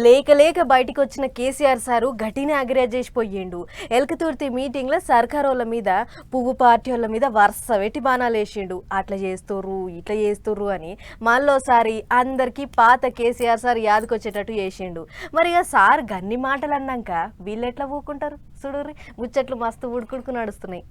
లేక లేక బయటికి వచ్చిన కేసీఆర్ సారు గట్టినే అగ్రేజ్ చేసిపోయిండు. ఎల్కతుర్తి మీటింగ్లో సర్కారోళ్ళ మీద పువ్వు పార్టీ వాళ్ళ మీద వరుస పెట్టి బాణాలు వేసిండు. అట్లా చేస్తుర్రు ఇట్లా చేస్తుర్రు అని మళ్ళోసారి అందరికీ పాత కేసీఆర్ సార్ యాదకొచ్చేటట్టు చేసిండు. మరి ఇక సార్ గన్ని మాటలు అన్నాక వీళ్ళు ఎట్లా ఊకుంటారు? చూడుర్రి, ముచ్చట్లు మస్తు ఉడుకుడుకు నడుస్తున్నాయి.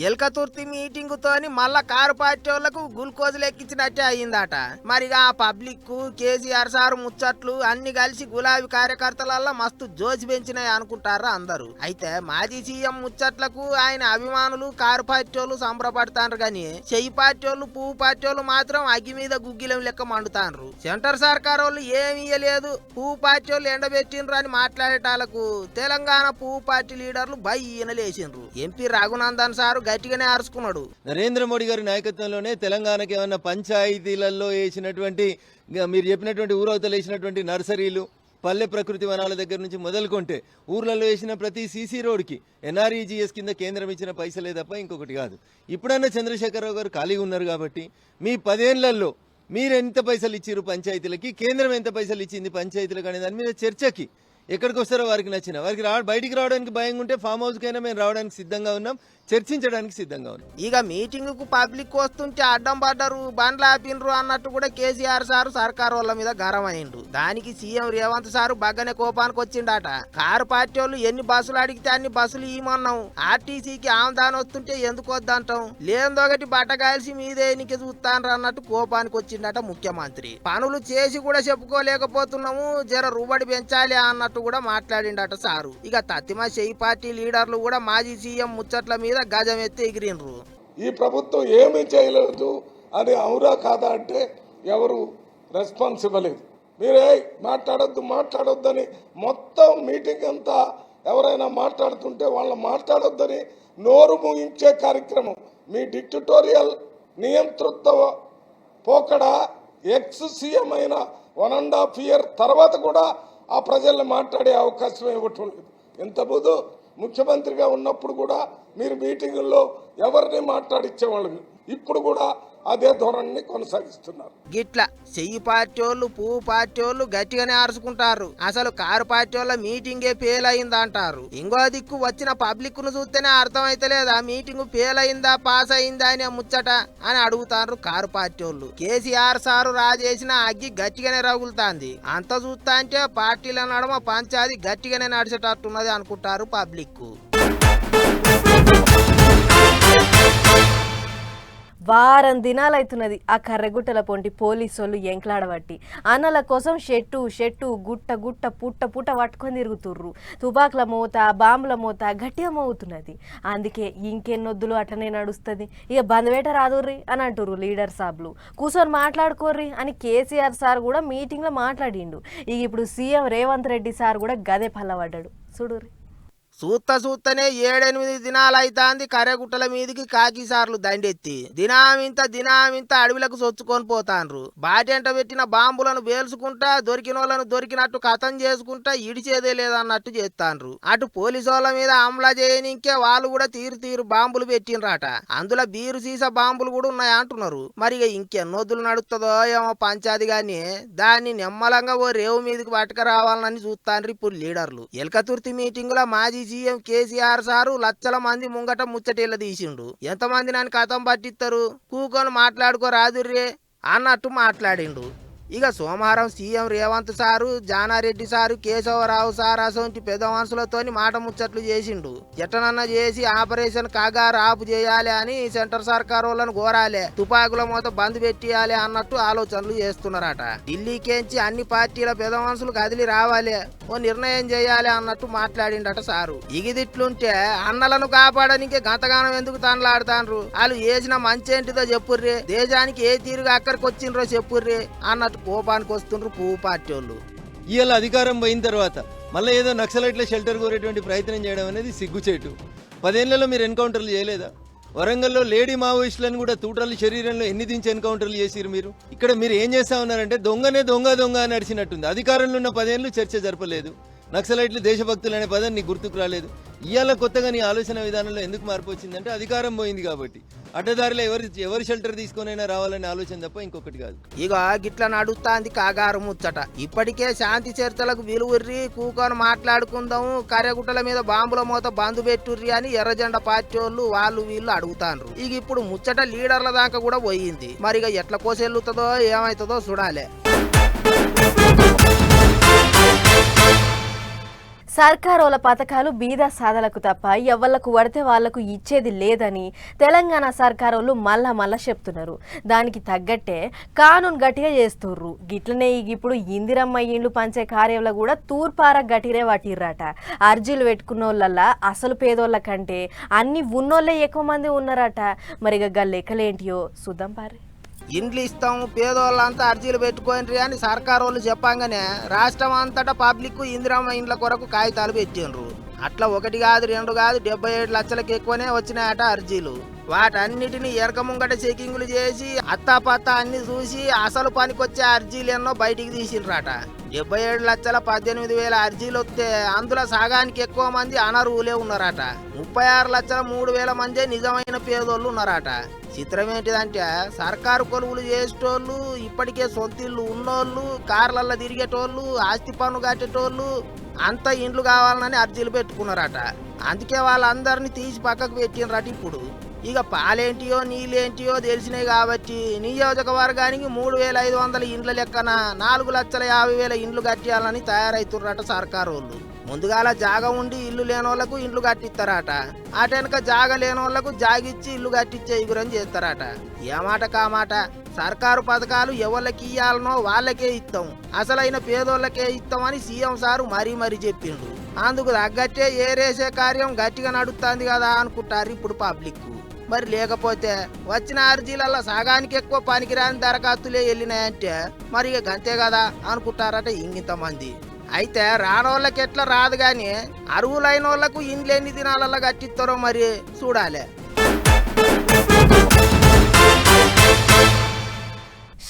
ఎల్కతుర్తి మీటింగ్ తోని మళ్ళా కారు పార్టీ వాళ్లకు గ్లూకోజ్ లెక్కించినట్టే అయ్యిందట. మరిగా ఆ పబ్లిక్ కేసీఆర్ సార్ ముచ్చట్లు అన్ని కలిసి గులాబీ కార్యకర్తలల్లో మస్తు జోసి పెంచినాయి అనుకుంటారా అందరూ. అయితే మాజీ సీఎం ముచ్చట్లకు ఆయన అభిమానులు కారు పార్టీ వాళ్ళు సంబరపడతారు గాని చెయ్యి పార్టీ వాళ్ళు పువ్వు పార్టీ వాళ్ళు మాత్రం అగ్గి మీద గుగ్గిలం లెక్క మండుతాండ్రు. సెంటర్ సర్కార్ వాళ్ళు ఏమీ ఇయ్యలేదు, పువ్వు పార్టీ వాళ్ళు ఎండబెట్టిండ్రు అని మాట్లాడేటాలకు తెలంగాణ పువ్వు పార్టీ లీడర్లు బయ్యనలేసిండ్రు. ఎంపీ రఘునందన్ సారు గట్టిగానే అరుచుకున్నాడు. నరేంద్ర మోడీ గారి నాయకత్వంలోనే తెలంగాణకి ఏమన్నా పంచాయతీలలో వేసినటువంటి మీరు చెప్పినటువంటి ఊరవతలు వేసినటువంటి నర్సరీలు, పల్లె ప్రకృతి వనాల దగ్గర నుంచి మొదలుకుంటే ఊర్లలో వేసిన ప్రతి సీసీ రోడ్కి ఎన్ఆర్ఈజీఎస్ కింద కేంద్రం ఇచ్చిన పైసలే తప్ప ఇంకొకటి కాదు. ఇప్పుడన్నా చంద్రశేఖరరావు గారు ఖాళీగా ఉన్నారు కాబట్టి మీ 10 ఏళ్లలో మీరు ఎంత పైసలు ఇచ్చిరు పంచాయతీలకి, కేంద్రం ఎంత పైసలు ఇచ్చింది పంచాయతీలకు అనే దాని మీద చర్చకి ఎక్కడికి వస్తారో వారికి నచ్చిన వారికి బయటికి రావడానికి భయంగా ఉంటే ఫామ్ హౌస్ కైనా మేము రావడానికి సిద్ధంగా ఉన్నాం, చర్చించడానికి సిద్ధంగా ఉన్నాం. ఇక మీటింగ్ కు పబ్లిక్ వస్తుంటే అడ్డం పడ్డారు, బండ్లు ఆపినరు అన్నట్టు కూడా కేసీఆర్ సారు సర్కార్ వాళ్ళ మీద గరం అయిండు. దానికి సీఎం రేవంత్ సారు బగ్గనే కోపానికి వచ్చిండట. కారు పార్టీ వాళ్ళు ఎన్ని బస్సులు అడిగితే అన్ని బస్సులు ఇవ్వమన్నాం, ఆర్టీసీకి ఆమదాని వస్తుంటే ఎందుకు వద్దంటాం, లేదొకటి బట్టగాల్సి మీదేనికి చూస్తాను అన్నట్టు కోపానికి వచ్చిండట ముఖ్యమంత్రి. పనులు చేసి కూడా చెప్పుకోలేకపోతున్నాము, జర రూబడి పెంచాలి అన్నట్టు కూడా మాట్లాడిండట సారు. ఇక తత్తిమ చెయ్యి పార్టీ లీడర్లు కూడా మాజీ సీఎం ముచ్చట్ల మీద గజం ఎత్తి ఎగిరినరు. ఈ ప్రభుత్వం ఏమీ చేయలేదు అని అవురా కాదా అంటే ఎవరు రెస్పాన్స్ ఇవ్వలేదు. మీరే మాట్లాడొద్దని మొత్తం మీటింగ్ అంతా ఎవరైనా మాట్లాడుతుంటే వాళ్ళు మాట్లాడొద్దని నోరు ముగించే కార్యక్రమం. మీ డిక్టటోరియల్ నియంతృత్వ పోకడ ఎక్స్ సీఎం అయిన 1.5 year తర్వాత కూడా ఆ ప్రజల్ని మాట్లాడే అవకాశం ఇవ్వటం లేదు. ఇంతకుముందు ముఖ్యమంత్రిగా ఉన్నప్పుడు కూడా మీరు మీటింగుల్లో ఎవరిని మాట్లాడిచ్చేవాళ్ళు, ఇప్పుడు కూడా అదే ధోరణిని కొనసాగిస్తున్నారు. గిట్లా చెయ్యి పార్టీ వాళ్ళు పువ్వు పార్టీ వాళ్ళు గట్టిగానే అరుచుకుంటారు. అసలు కారు పార్టీ వాళ్ళ మీటింగే ఫెయిల్ అయిందా అంటారు. ఇంకో దిక్కు వచ్చిన పబ్లిక్ ను చూస్తేనే అర్థమైతలేదా మీటింగ్ ఫెయిల్ అయిందా పాస్ అయిందా అని ముచ్చట అని అడుగుతారు కారు పార్టీ వాళ్ళు. కేసీఆర్ సారు రాజేసిన అగ్గి గట్టిగానే రగులుతాంది. అంత చూస్తా అంటే పార్టీల నడమ పంచాది గట్టిగానే నడిచేటట్టున్నది అనుకుంటారు పబ్లిక్. వారం దినాలైతున్నది ఆ కర్రెగుట్టల పొంటి పోలీసోళ్ళు ఎంకలాడబట్టి అన్నల కోసం షెట్టు గుట్ట పుట్ట పట్టుకొని తిరుగుతుర్రు. తుపాకుల మోత బాంబుల మోత గట్టిగా మోగుతున్నది. అందుకే ఇంకెన్నొద్దులు అట్లనే నడుస్తుంది, ఇక బందవేట రాదుర్రి అని అంటుర్రు లీడర్ సాబ్లు. కూర్చొని మాట్లాడుకోర్రి అని కేసీఆర్ సార్ కూడా మీటింగ్లో మాట్లాడిండు. ఇక ఇప్పుడు సీఎం రేవంత్ రెడ్డి సార్ కూడా గదే పల్లబడ్డాడు. చూడుర్రి. చూస్తనే 7-8 దినాలైతాంది కర్రెగుట్టల మీదికి కాకిసార్లు దండెత్తి దినామింత అడవిలకు సొచ్చుకొని పోతాండ్రు. బాటెంట పెట్టిన బాంబులను వేల్చుకుంటా దొరికిన వాళ్ళను దొరికినట్టు కథం చేసుకుంటా ఇడిచేదే లేదన్నట్టు చేస్తాండ్రు. అటు పోలీసోళ్ళ మీద అమలా చేయనికే వాళ్ళు కూడా తీరు బాంబులు పెట్టినరాట. అందులో బీరు సీసా బాంబులు కూడా ఉన్నాయంటున్నారు. మరి ఇంకెన్నొద్దులు నడుస్తుందో ఏమో పంచాది గాని దాన్ని నిమ్మలంగా ఓ రేవు మీదకి పట్టుకురావాలని చూస్తాండ్రు ఇప్పుడు లీడర్లు. ఎల్కతుర్తి మీటింగ్ లో మాజీ సీఎం కేసీఆర్ సారు లక్షల మంది ముంగట ముచ్చటేళ్ళ తీసిండు. ఎంతమంది నన్ను కథం పట్టిస్తారు, కూకొని మాట్లాడుకోరాదుర్రే అన్నట్టు మాట్లాడిండు. ఇక సోమవారం CM Revanth sir, Jana Reddy sir, Keshava Rao sir అసొంటి పెద్ద మనుషులతోని మాట ముచ్చట్లు చేసిండు. ఎట్టనన్నా చేసి ఆపరేషన్ కాగారు ఆపు చేయాలి అని సెంటర్ సర్కార్ వాళ్ళను కోరాలి, తుపాకుల మూత బంద్ పెట్టియాలి అన్నట్టు ఆలోచనలు చేస్తున్నారట. ఢిల్లీకేంచి అన్ని పార్టీల పెద్ద మనుషులు కదిలి రావాలి, ఓ నిర్ణయం చేయాలి అన్నట్టు మాట్లాడిండట సారు. ఇగిదిట్లుంటే అన్నలను కాపాడడానికి గంతగానం ఎందుకు తనలాడుతాండ్రు, వాళ్ళు చేసిన మంచేంటిదో చెప్పుర్రి, దేశానికి ఏ తీరుగా అక్కడికి వచ్చిండ్రో చెప్పుర్రి అన్నట్టు కోపానికి వస్తుండ్రు పువ్వు పార్టీ వాళ్ళు. ఇవాళ అధికారం పోయిన తర్వాత మళ్ళీ ఏదో నక్సలైట్ల షెల్టర్ కోరేటువంటి ప్రయత్నం చేయడం అనేది సిగ్గుచేటు. 10 ఏళ్లలో మీరు ఎన్కౌంటర్లు చేయలేదా? వరంగల్లో లేడీ మావోయిస్టులను కూడా తూటాలు శరీరంలో ఎన్ని దించి ఎన్కౌంటర్లు చేసిరు మీరు. ఇక్కడ మీరు ఏం చేస్తా ఉన్నారంటే దొంగ అని నడిచినట్టుంది. అధికారంలో ఉన్న 10 ఏళ్ళు చర్చ జరపలేదు, నక్సలైట్లు దేశభక్తులు అనే పదం నీకు గుర్తుకు రాలేదు. ఇవాళ కొత్తగా నీ ఆలోచన విధానంలో ఎందుకు మార్పు వచ్చిందంటే అధికారం పోయింది కాబట్టి. అడ్డదారిలో ఎవరు షెల్టర్ తీసుకొనైనా రావాలనే ఆలోచన తప్ప ఇంకొకటి కాదు. ఇక గిట్ల నడుస్తాంది కాగారు ముచ్చట. ఇప్పటికే శాంతి చర్చలకు విలువర్రి కూకొని మాట్లాడుకుందాము, కర్రెగుట్టల మీద బాంబుల మూత బంధు పెట్టుర్రి అని ఎర్రజెండా పార్టీ వాళ్ళు వీళ్ళు అడుగుతాండ్రు. ఇక ఇప్పుడు ముచ్చట లీడర్ల దాకా కూడా పోయింది. మరి ఇక ఎట్ల కోసెల్లుతుందో ఏమైతుందో చూడాలి. సర్కారోల పథకాలు బీద సాధలకు తప్ప ఎవళ్లకు పడితే వాళ్లకు ఇచ్చేది లేదని తెలంగాణ సర్కారోళ్ళు మళ్ళా చెప్తున్నారు. దానికి తగ్గట్టే కానూన్ గట్టిగా చేస్తుర్రు. గిట్లనే ఇప్పుడు ఇందిరమ్మ ఇండ్లు పంచే కార్యంలో కూడా తూర్పార గట్టిరే పట్టిర్రట. అర్జీలు పెట్టుకున్న వాళ్ళల్లా అసలు పేదోళ్ళ కంటే అన్ని ఉన్నోళ్ళే ఎక్కువ మంది ఉన్నారట. మరి ఇక లెక్కలేంటియో చూద్దాం పారి. ఇండ్లు ఇస్తాము పేదోళ్ళంతా అర్జీలు పెట్టుకోండి అని సర్కారు వాళ్ళు చెప్పంగానే రాష్ట్రం అంతటా పబ్లిక్ ఇందిరమ్మ ఇండ్ల కొరకు కాగితాలు పెట్టిండ్రు. అట్లా 1 కాదు 2 కాదు 77 లక్షలకు ఎక్కువనే వచ్చినాయట అర్జీలు. వాటన్నిటిని ఎరక ముంగట చెకింగ్లు చేసి అత్తాపత్తా అన్ని చూసి అసలు పనికొచ్చే అర్జీలు ఎన్నో బయటికి తీసిండ్రట. 77,18,000 అర్జీలు వస్తే అందులో సగానికి ఎక్కువ మంది అనర్హులే ఉన్నారట. 36,03,000 మందే నిజమైన పేదోళ్ళు ఉన్నారట. చిత్రం ఏంటిదంటే సర్కారు కొలువులు చేసేటోళ్ళు, ఇప్పటికే సొంతిళ్ళు ఉన్నోళ్ళు, కార్లల్లో తిరిగేటోళ్ళు, ఆస్తి పన్ను కట్టేటోళ్ళు అంతా ఇండ్లు కావాలని అర్జీలు పెట్టుకున్నారట. అందుకే వాళ్ళందరినీ తీసి పక్కకు పెట్టినరట. ఇప్పుడు ఇక పాలేంటియో నీళ్ళేంటియో తెలిసినాయి కాబట్టి నియోజకవర్గానికి 3,500 ఇండ్ల లెక్కన 4,50,000 ఇండ్లు కట్టియాలని తయారైతుర్రట సర్కారు వాళ్ళు. ముందుగాల జాగ ఉండి ఇల్లు లేనోళ్లకు ఇండ్లు కట్టిస్తారట. అటెనక జాగ లేనోళ్లకు జాగిచ్చి ఇల్లు కట్టించే ఎగురని చేస్తారట. ఏమాట కామాట సర్కారు పథకాలు ఎవరికి ఇయ్యాలనో వాళ్ళకే ఇస్తాం, అసలైన పేదోళ్ళకే ఇస్తామని సీఎం సారు మరీ చెప్పిండు. అందుకు తగ్గట్టే ఏరేసే కార్యం గట్టిగా నడుస్తుంది కదా అనుకుంటారు ఇప్పుడు పబ్లిక్. మరి లేకపోతే వచ్చిన అర్జీలలో సగానికి ఎక్కువ పనికిరాని దరఖాస్తులే వెళ్ళినాయంటే మరి ఇక గంతే కదా అనుకుంటారట ఇంగింతమంది. అయితే రానోళ్ళకి ఎట్లా రాదు గాని అర్హులైన వాళ్ళకు ఇండ్లు ఎన్ని దినాలలో కట్టిస్తారో మరి చూడాలి.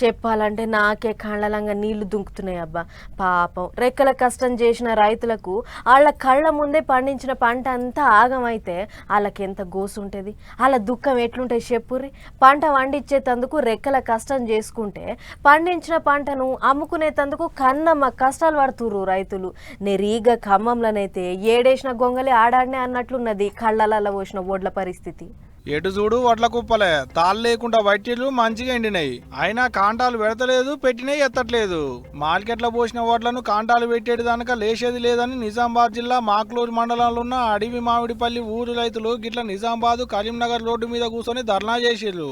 చెప్పాలంటే నాకే కళ్ళలంగా నీళ్లు దుంకుతున్నాయి అబ్బా. పాపం రెక్కల కష్టం చేసిన రైతులకు వాళ్ళ కళ్ళ ముందే పండించిన పంట అంతా ఆగమైతే వాళ్ళకి ఎంత గోసుంటుంది, వాళ్ళ దుఃఖం ఎట్లుంటుంది చెప్పుర్రి. పంట వండించేతందుకు రెక్కల కష్టం చేసుకుంటే పండించిన పంటను అమ్ముకునేతందుకు కన్నమ్మ కష్టాలు పడుతుర్రు రైతులు. నెరీగా ఖమ్మంలోనైతే ఏడేసిన గొంగలే ఆడాడనే అన్నట్లున్నది కళ్ళలలో పోసిన ఓడ్ల పరిస్థితి. ఎటు చూడు వడ్ల కుప్పలే, తాళ్ళు లేకుండా వట్టిలు మంచిగా ఎండినాయి. అయినా కాంటాలు పెడతలేదు, పెట్టినవి ఎత్తట్లేదు. మార్కెట్లో పోసిన వడ్లను కాంటాలు పెట్టేది దానిక లేచేది లేదని నిజామాబాద్ జిల్లా మాక్లూరు మండలంలో ఉన్న అడవి మామిడిపల్లి ఊరు రైతులు గిట్ల నిజామాబాద్ కరీంనగర్ రోడ్డు మీద కూర్చొని ధర్నా చేసిర్రు.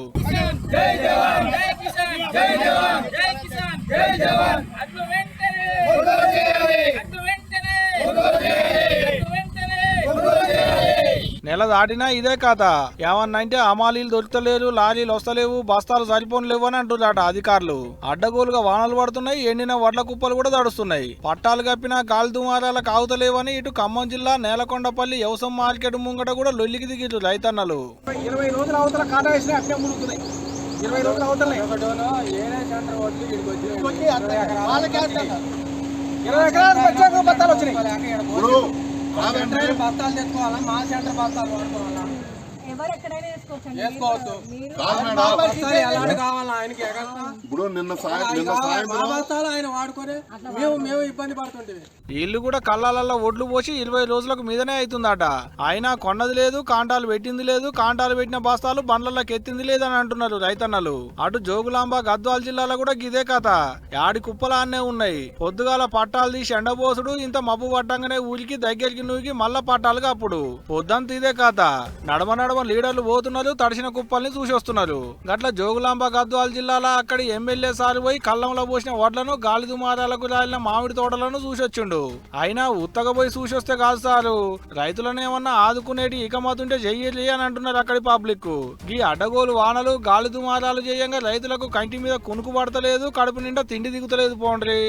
నెల దాటినా ఇదే కథ. ఏమన్నంటే అమాలీలు దొరుకుతలేరు, లారీలు వస్తలేవు, బస్తాలు సరిపోలేవు అని అంటున్నారట అధికారులు. అడ్డగోలుగా వానలు పడుతున్నాయి, ఎండిన వడ్ల కుప్పలు కూడా తడుస్తున్నాయి. పట్టాలు కప్పిన గాలి దుమారాల కావుతలేవని ఇటు ఖమ్మం జిల్లా నేలకొండపల్లి వ్యవసాయ మార్కెట్ ముంగట కూడా లొల్లికి దిగిరు రైతన్నలు. 20 రోజుల అవతల కాటా వేసినా అట్లే మునుగుతున్నాయి. 20 రోజుల అవతల 20 ఎకరాలు వచ్చాక బత్తాలు వచ్చినాయి. బత్తాలు తెచ్చుకోవాలా, మా సెంటర్ బత్తాలు వాడుకోవాలా, వేసుకోవద్దు. ఆయన వాడుకొని మేము ఇబ్బంది పడుతుంటే వీళ్ళు కూడా కళ్ళాలలో ఒడ్లు పోసి 20 రోజులకు మీదనే అవుతుందట. అయినా కొన్నది లేదు, కాంటాలు పెట్టింది లేదు, కాంటాలు పెట్టిన బస్తాలు బండ్లలోకి ఎత్తింది లేదని అంటున్నారు రైతన్నలు. అటు జోగులాంబ గద్వాల జిల్లాలో కూడా గిదే కథ. యాడి కుప్పలాన్నే ఉన్నాయి. పొద్దుగాల పట్టాలు తీసి ఎండబోసుడు, ఇంత మబ్బు పట్టంగానే ఊరికి దగ్గరికి నూకి మళ్ళా పట్టాలుగా అప్పుడు పొద్దంత ఇదే కథ. నడమ లీడర్లు పోతున్నారు, తడిసిన కుప్పల్ని చూసి వస్తున్నారు. గట్ల జోగులాంబ గద్వాల జిల్లాలో అక్కడి ఎమ్మెల్యే సారు పోయి కళ్ళంలో పోసిన వడ్లను గాలి దుమారాలకు రాలిన మామిడి తోటలను చూసొచ్చిండు. అయినా ఉత్తగా పోయి చూసొస్తే కాదు సారు, రైతులను ఏమన్నా ఆదుకునేటి ఇకమతుంటే చెయ్యాలి అని అంటున్నారు అక్కడి పబ్లిక్. ఈ అడ్డగోలు వానలు గాలి దుమారాలు చేయంగా రైతులకు కంటి మీద కునుకు పడతలేదు, కడుపు నిండా తిండి దిగుతలేదు. పోండ్రి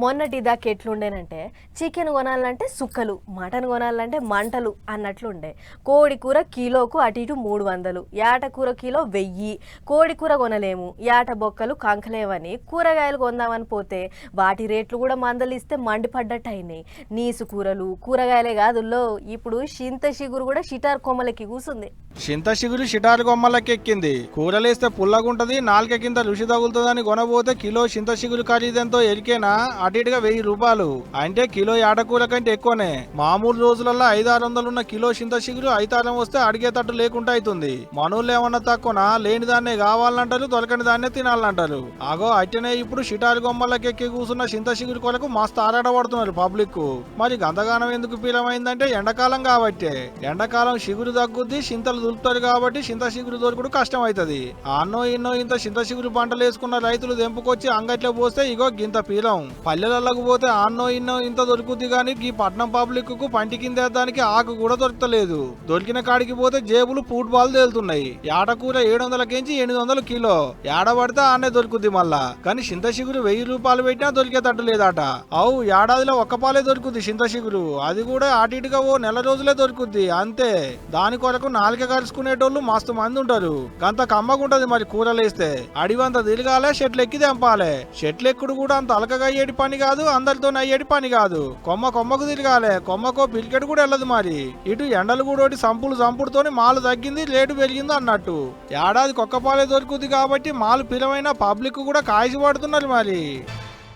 మొన్నటి దాకా ఎట్లుండేనంటే చికెన్ కొనాలంటే సుక్కలు, మటన్ కొనాలంటే మంటలు అన్నట్లుండే. కోడి కూర కిలోకు అటు ఇటు 300, యాట కూర కిలో 1000. కోడి కూర కొనలేము, యాట బొక్కలు కంకలేవని కూరగాయలు కొందామని పోతే వాటి రేట్లు కూడా మందలిస్తే మండిపడ్డట్టు అయినాయి. నీసు కూరలు కూరగాయలే కాదుల్లో ఇప్పుడు చింత చిగురు కూడా షిటార్ కొమ్మలకి కూసుంది. చింత చిగురు షిటారు కొమ్మలకి ఎక్కింది. కూరలేస్తే పుల్లగుంటది, నాలుక కింద రుచి తగులుతుందని కొనబోతే కిలో చింత చిగురు ఖరీదెంతో ఎరికేనా అటు ఇటుగా 1000 రూపాయలు. అంటే కిలో యాటకూర కంటే ఎక్కువనే. మామూలు రోజులలో 500-600 ఉన్న కిలో చింత చిగురు ఐతారం వస్తే అడిగేటట్టు లేకుండా అవుతుంది. మనోళ్ళు ఏమన్నా తక్కువనా, లేని దాన్నే కావాలంటారు, దొరకని దాన్నే తినాలంటారు. అగో అట్టనే ఇప్పుడు షిటారు కొమ్మలకి ఎక్కి కూర్చున్న చింత చిగురు కొరకు మస్తు ఆరాటపడుతున్నారు పబ్లిక్. మరి గంతగానం ఎందుకు పీలమైందంటే ఎండాకాలం కాబట్టే. ఎండాకాలం చిగురు తగ్గుద్ది, చింతలు దులుపుతారు కాబట్టి చింత చిగురు దొరకడు కష్టం అవుతుంది. అన్నో ఇన్నో ఇంత చింత చిగురు పంటలు వేసుకున్న రైతులు దెంపుకొచ్చి అంగట్లో పోస్తే ఇగో గింత పీలం. పల్లెలకు పోతే అన్నో ఇన్నో ఇంత దొరుకుద్ది కానీ ఈ పట్నం పబ్లిక్ కు పంటి కిందేదానికి ఆకు కూడా దొరకలేదు. దొరికిన కాడికి పోతే జేబులు ఫుట్బాల్ తేలుతున్నాయి. యాటకూర 700 కెంచి 800 కిలో. ఏడబడితే ఆనే దొరుకుద్ది మళ్ళా. కానీ చింత చిగురు 1000 రూపాయలు పెట్టినా దొరికేటట్టు లేదట. అవు ఏడాదిలో ఒక్క పాలే దొరుకుద్ది చింత చిగురు, అది కూడా అటు ఇటుగా ఓ నెల రోజులే దొరుకుద్ది అంతే. దాని కొరకు నాలుక కలుసుకునేటోళ్ళు మస్తు మంది ఉంటారు. గంత కమ్మగుంటది మరి కూరలేస్తే. అడివంత తిరగాలే, చెట్లు ఎక్కి తెంపాలే. చెట్లు ఎక్కుడు కూడా అంత అలకగా అయ్యేటి పని కాదు, అందరితో అయ్యేటి పని కాదు. కొమ్మకు తిరగాలే, కొమ్మకో పిలికెడు కూడా వెళ్ళదు. మరి ఇటు ఎండలు కూడా సంపులు చంపుడుతోని మాలు తగ్గింది, రేటు పెరిగింది అన్నట్టు. ఏడాదికి ఒక్క పాలే దొరుకుతుంది కాబట్టి మాలు పిలవైన పబ్లిక్ కూడా కాయసి పడుతున్నారు. మరి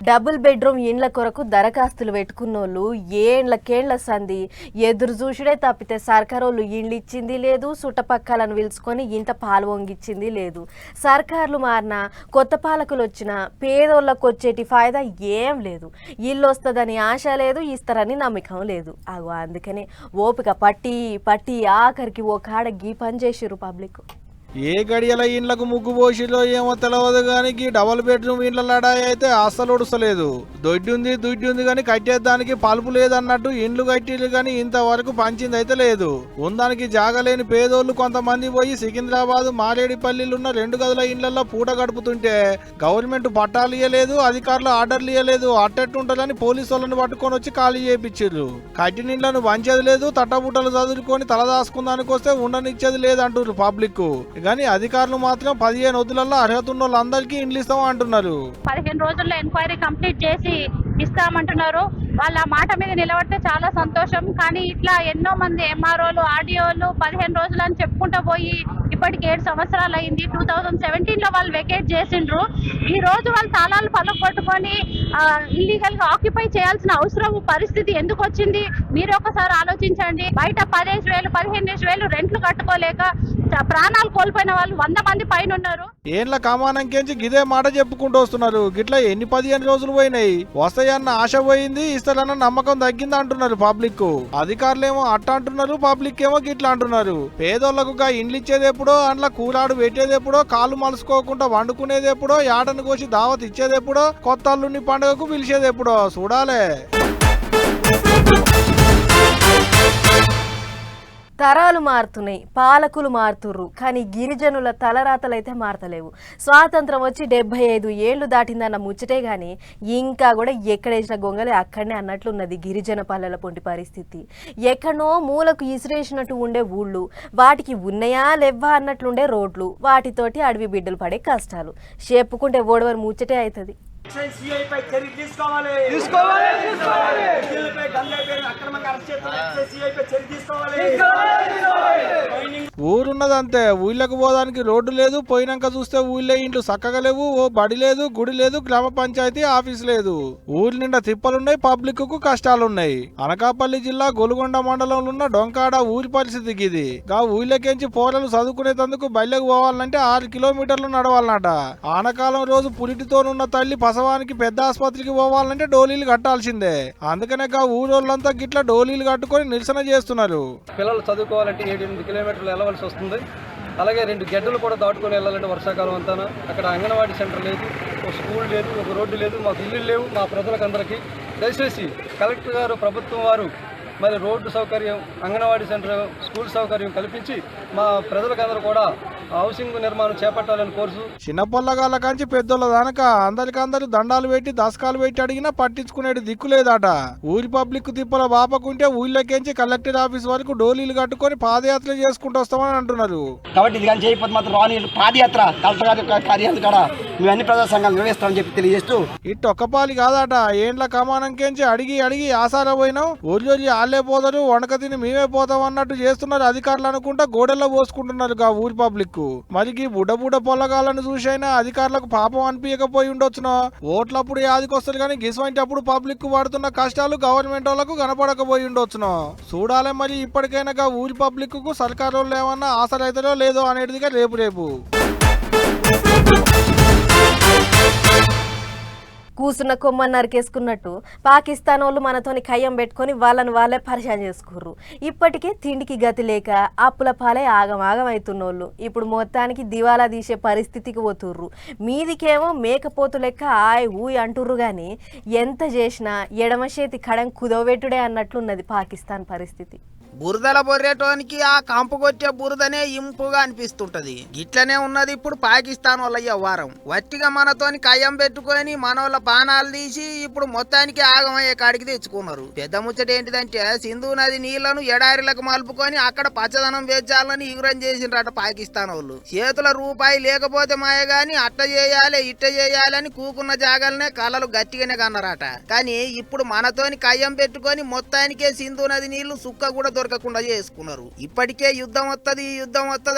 డబుల్ బెడ్రూమ్ ఇండ్ల కొరకు దరఖాస్తులు పెట్టుకున్నోళ్ళు ఏండ్లకేండ్ల సంధి ఎదురు చూసుడే తప్పితే సర్కారోళ్ళు ఇండ్లు ఇచ్చింది లేదు, చుట్టపక్కలను పిలుచుకొని ఇంత పాలు వంగిచ్చింది లేదు. సర్కార్లు మారినా కొత్త పాలకులు వచ్చినా పేదోళ్ళకు వచ్చేటి ఫాయిదా ఏం లేదు. ఇల్లు వస్తుందని ఆశ లేదు, ఇస్తారని నమ్మకం లేదు. అగో అందుకనే ఓపిక పట్టి ఆఖరికి ఓ కాడ గీ పని చేసిర్రు పబ్లిక్. ఏ గడియల ఇండ్లకు ముగ్గు పోసిలో ఏమో తెలియదు కానీ డబుల్ బెడ్రూమ్ ఇండ్ల లడాయి అయితే అస్సలు ఉడసలేదు. దొడ్డి ఉంది కానీ కట్టేదానికి పలుపు లేదన్నట్టు ఇండ్లు కట్టిలు కానీ ఇంతవరకు పంచింది అయితే లేదు. ఉందానికి జాగలేని పేదోళ్లు కొంతమంది పోయి సికింద్రాబాద్ మారేడుపల్లిలున్న 2 గదుల ఇండ్లలో పూట గడుపుతుంటే గవర్నమెంట్ పట్టాలు ఇయ్యలేదు, అధికారులు ఆర్డర్లు ఇయ్యలేదు. అట్టెట్టుంటారని పోలీసు వాళ్ళని పట్టుకొని వచ్చి ఖాళీ చేయించారు. కట్టిన ఇండ్లను వంచేది లేదు, తట్టబుట్టలు చదువుకొని తలదాసుకుందానికి వస్తే ఉండనిచ్చేది లేదంటారు పబ్లిక్. కానీ అధికారులు మాత్రం 15 రోజులలో అర్హత ఉన్న వాళ్ళందరికీ ఇండ్లు ఇస్తాం అంటున్నారు. 15 రోజుల్లో ఎంక్వైరీ కంప్లీట్ చేసి ఇస్తామంటున్నారు. వాళ్ళ మాట మీద నిలబడితే చాలా సంతోషం. కానీ ఇట్లా ఎన్నో మంది ఎంఆర్ఓలు, ఆర్డీఓలు 15 రోజులు అని చెప్పుకుంటూ పోయి ఇప్పటికి 7 సంవత్సరాలు అయింది. 2017లో వాళ్ళు వెకేట్ చేసిండ్రు. ఈ రోజు వాళ్ళు తాళాలు పలగొట్టుకొని ఇల్లీగల్ గా ఆక్యుపై చేయాల్సిన అవసరం పరిస్థితి ఎందుకు వచ్చింది మీరు ఒకసారి ఆలోచించండి. బయట 15,000 15,000 రెంట్లు కట్టుకోలేక ప్రాణాలు కోల్పోయిన వాళ్ళు 100 మంది పైన ఉన్నారు. ఏండ్ల కామానంకేంచి గిదే మాట చెప్పుకుంటూ వస్తున్నారు. గిట్లా ఎన్ని 15 రోజులు పోయినాయి, వస్తాయన్న ఆశ పోయింది, ఇస్తారన్న నమ్మకం తగ్గింది అంటున్నారు పబ్లిక్. అధికారులేమో అట్ట అంటున్నారు, పబ్లిక్ ఏమో గిట్లా అంటున్నారు. పేదోళ్లకు ఇండ్లు ఇచ్చేది ఎప్పుడో, అండ్ల కూలాడు పెట్టేది ఎప్పుడో, కాళ్ళు మలుసుకోకుండా వండుకునేది ఎప్పుడో, యాటను కోసి దావత్ ఇచ్చేది ఎప్పుడో, కొత్త అల్లుని పండుగకు పిలిచేది ఎప్పుడో చూడాలే. తరాలు మారుతున్నాయి, పాలకులు మారుతుర్రు, కానీ గిరిజనుల తలరాతలైతే మారతలేవు. స్వాతంత్రం వచ్చి 75 ఏళ్లు దాటిందన్న ముచ్చటే గాని ఇంకా కూడా ఎక్కడేసిన గొంగలే అక్కడనే అన్నట్లున్నది గిరిజన పల్లెల పొంటి పరిస్థితి. ఎక్కడనో మూలకు ఇసిరేసినట్టు ఉండే ఊళ్ళు, వాటికి ఉన్నాయా లెవ్వా అన్నట్లుండే రోడ్లు, వాటితోటి అడవి బిడ్డలు పడే కష్టాలు చెప్పుకుంటే ఓడవని ముచ్చటే అవుతుంది. ఊరున్నదంతే, ఊళ్ళకు పోదానికి రోడ్డు లేదు, పోయినాక చూస్తే ఊళ్ళో ఇండ్లు చక్కగా లేవు, ఓ బడి లేదు, గుడి లేదు, గ్రామ పంచాయతీ ఆఫీస్ లేదు. ఊరి నిండా తిప్పలున్నాయి, పబ్లిక్ కు కష్టాలున్నాయి. అనకాపల్లి జిల్లా గొలుగొండ మండలంలో ఉన్న డొంకాడ ఊరి పరిస్థితి ఇది. గా ఊళ్ళకెంచి పోరలు చదువుకునేందుకు బయలుకు పోవాలంటే 6 కిలోమీటర్లు నడవాలన్నట. ఆనకాలం రోజు పులిటితోనున్న తల్లి ప్రసవానికి పెద్ద ఆసుపత్రికి పోవాలంటే డోలీలు కట్టాల్సిందే. అందుకనే ఊరోళ్ళంతా గిట్లా డోలీలు కట్టుకొని నిరసన చేస్తున్నారు. పిల్లలు చదువుకోవాలంటే 7-8 కిలోమీటర్లు వెళ్ళవలసి వస్తుంది. అలాగే 2 గడ్డలు కూడా దాటుకొని వెళ్ళాలంటే వర్షాకాలం అంతా. అక్కడ అంగన్వాడీ సెంటర్ లేదు, ఒక స్కూల్ లేదు, ఒక రోడ్డు లేదు, మాకు ఇల్లు లేవు. మా ప్రజలకందరికీ దయచేసి కలెక్టర్ గారు, ప్రభుత్వం వారు మరి రోడ్డు సౌకర్యం, అంగన్వాడీ సెంటర్, స్కూల్ సౌకర్యం కల్పించి మా ప్రజలకందరూ కూడా హౌసింగ్ నిర్మాణం చేపట్టాలని కోరుతూ చిన్నపొల్లగాళ్ళ కంచి పెద్దోళ్ళ దానక అందరికందరూ దండాలు పెట్టి దశకాలు పెట్టి అడిగినా పట్టించుకునేది దిక్కు లేదట. ఊరి పబ్లిక్ తిప్పల బాపకుంటే ఊళ్ళోకించి కలెక్టర్ ఆఫీస్ వరకు డోలీలు కట్టుకొని పాదయాత్ర చేసుకుంటూ వస్తామని అంటున్నారు. కాబట్టి ఇది కానీ చేయకపోతే మాత్రం రాని పాదయాత్ర కలెక్టర్ గారి కార్యాలయం కాడ మేము అన్ని ప్రజా సంఘాలు నిర్వహిస్తామని చెప్పి తెలియజేస్తూ ఇటు ఒక్కపాలి కాదట, ఏండ్ల కమానంకేంచి అడిగి అడిగి ఆసారా పోయినాం, ఒరి ఆళ్లే పోతారు వణక తిని మేమే పోతాం అన్నట్టు చేస్తున్నారు అధికారులు అనుకుంటా గోడెల్లో పోసుకుంటున్నారు గా ఊరి పబ్లిక్. మరి బుడ్డ పొల్లగాళ్ళని చూసైనా అధికారులకు పాపం అనిపించకపోయి ఉండొచ్చునో. ఓట్లప్పుడు యాదికొస్తారు కానీ గిసువంటప్పుడు పబ్లిక్ పడుతున్న కష్టాలు గవర్నమెంట్ వాళ్ళకు కనపడకపోయి ఉండొచ్చునో. చూడాలి మరి ఇప్పటికైనా ఊరి పబ్లిక్ కు సర్కారు వాళ్ళు ఏమన్నా ఆసరైతారో లేదో అనేటిదిగా రేపు కూసున్న కొమ్మని నరికేసుకున్నట్టు పాకిస్తాన్ వాళ్ళు మనతోని కయ్యం పెట్టుకొని వాళ్ళే పరిచయం చేసుకుర్రు. ఇప్పటికే తిండికి గతి లేక అప్పుల పాలే ఆగమాగం అవుతున్నోళ్ళు ఇప్పుడు మొత్తానికి దివాలా తీసే పరిస్థితికి పోతుర్రు. మీదికేమో మేకపోతు లెక్క ఊయి అంటుర్రు కానీ ఎంత చేసినా ఎడమ చేతి కడం కుదవబెట్టుడే అన్నట్లున్నది పాకిస్తాన్ పరిస్థితి. బురదల బొర్రేటోనికి ఆ కంపు కొట్టే బురదనే ఇంపుగా అనిపిస్తుంటది. గిట్లనే ఉన్నది ఇప్పుడు పాకిస్తాన్ వాళ్ళ వ్యవహారం. వట్టిగా మనతోని కయ్యం పెట్టుకొని మనోళ్ళ బాణాలు తీసి ఇప్పుడు మొత్తానికి ఆగమయ్యే కాడికి తెచ్చుకున్నారు. పెద్ద ముచ్చట ఏంటిదంటే సింధు నది నీళ్లను ఎడారిలకు మలుపుకొని అక్కడ పచ్చదనం వేచాలని ఇగురం చేసిండ్రట పాకిస్తాన్ వాళ్ళు. చేతుల రూపాయి లేకపోతే మాయ గాని అట్ట చేయాలి ఇట్ట చేయాలని కూకున్న జాగాలనే కళలు గట్టిగానే కన్నారట. కానీ ఇప్పుడు మనతోని కయ్యం పెట్టుకొని మొత్తానికే సింధు నది నీళ్లు సుక్క కూడా దొరకకుండా చేసుకున్నారు. ఇప్పటికే యుద్ధం వత్తది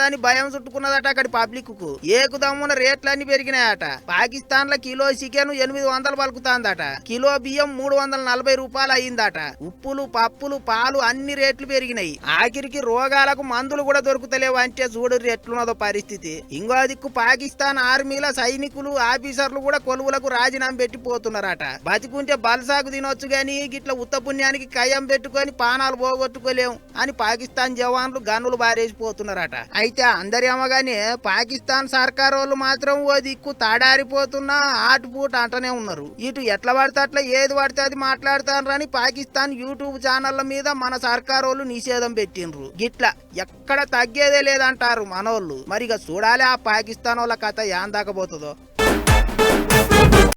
అని భయం చుట్టుకున్నదట అక్కడి పబ్లిక్ కు. ఏకుదమ్మున రేట్లన్నీ పెరిగినాయట. పాకిస్తాన్ లో కిలో చికెన్ 800 పలుకుతాందట. కిలో బియ్యం 340 రూపాయలు అయిందట. ఉప్పులు పప్పులు పాలు అన్ని రేట్లు పెరిగినాయి. ఆఖరికి రోగాలకు మందులు కూడా దొరుకుతలేవు అంటే చూడు ఎట్లున్నదో పరిస్థితి. ఇంకో దిక్కు పాకిస్తాన్ ఆర్మీల సైనికులు ఆఫీసర్లు కూడా కొలువులకు రాజీనామా పెట్టి పోతున్నారట. బతికుంటే బల్సాకు తినొచ్చు గాని గిట్ల ఉత్త పుణ్యానికి కయ్యం పెట్టుకొని పానాలు పోగొట్టుకోలేము అని పాకిస్తాన్ జవాన్లు గన్నులు బారేసిపోతున్నారట. అయితే అందరేమోగానే పాకిస్తాన్ సర్కారు వాళ్ళు మాత్రం ఓ దిక్కు తాడారిపోతున్నా ఆటుపూట అంటనే ఉన్నారు. ఇటు ఎట్లా పడితే అట్లా ఏది పడితే అది మాట్లాడతారని పాకిస్తాన్ యూట్యూబ్ ఛానళ్ల మీద మన సర్కారు వాళ్ళు నిషేధం పెట్టిండ్రు. గిట్లా ఎక్కడ తగ్గేదే లేదంటారు మనోళ్ళు. మరిగా చూడాలి ఆ పాకిస్తాన్ వాళ్ళ కథ ఏం దాకపోతుందో.